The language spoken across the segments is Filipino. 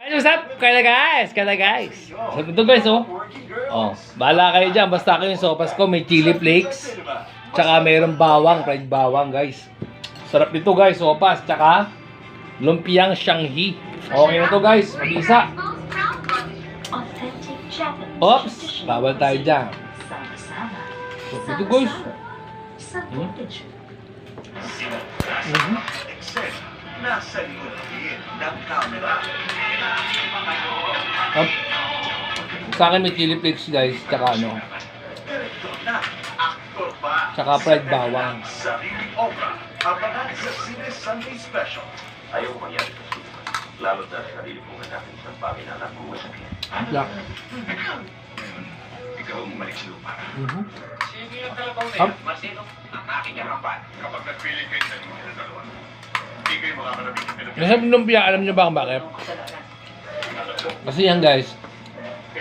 Hey, what's up? Kaya guys. So, ito guys, oh. Oh, bahala kayo dyan. Basta ako yung sopas ko. May chili flakes. Tsaka mayroong bawang. Fried bawang, guys. Sarap nito, guys. Sopas. Tsaka lumpiang Shanghai. Okay na to, guys. Mag-isa. Oops. Bawal tayo dyan. So, ito, guys. Nasa likod ng camera. Sa akin may chili flakes, guys. Tsaka ano. Direktor na, aktor pa. Tsaka fried bawang. Sariling obra, abangan sa Cine Sunday Special. Ayaw ko mangyari sa susunod. Lalo na sa nalilipungan natin sa bagay na anak ko masakit. Yak. Ikaw ang bumalik sa lupa. Sige yung talabaw na Up. yan. Marcelo, ang aking harapan. Kapag nagpili kayo sa inyo ng dalawa, hindi kayo makakarapit ng Pilipinas. Nasa lumpia, alam nyo ba kung bakit? Kasi yan, guys.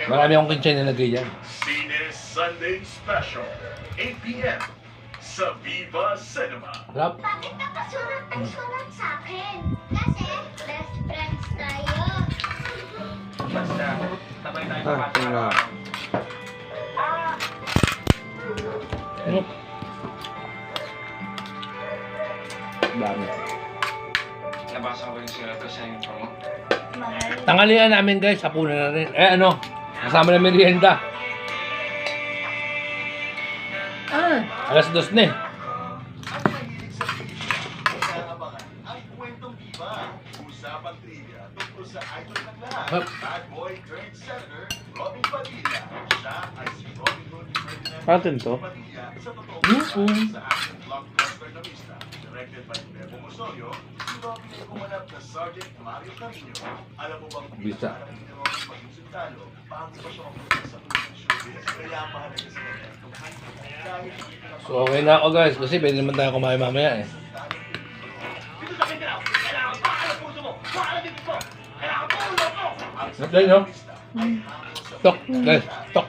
Marami akong kinchay na nilagay dyan. Cine Sunday Special, 8 p.m. sa Viva Cinema. Sarap. Bakit nakasulat ang sulat sa akin? Kasi best friends tayo. Basta, sabay tayo Ano? Dami. Nabasa ko yung sila sa info mo. Tanghalian namin, guys. Hapunan na rin. Ano? Kasama na merienda. Alas 2 na eh. Ang mahilig sa trivia, kasaabangan ang kwentong Viva. Usapang trivia tungkol sa idol ng lahat. Hup. Bad boy turned senator, Robin Padilla. Siya ay si Robin Hood Ferdinand Atin to? Padilla sa totoong Mm-mm. sa action blockbuster na Vista. Directed by Bebo Osorio, si Robin ay kumanap na Sergeant Mario Carino. Alam mo bang Vista. pinakamarang ni Robin maging sundalo, bago pa siya mapunta sa mundo ng showbiz, kaya mahalaga sa kanya itong kahit So, okay na ako, guys. Kasi pwede naman tayo kumain mamaya eh. Ito, no? Tok, guys. Tok.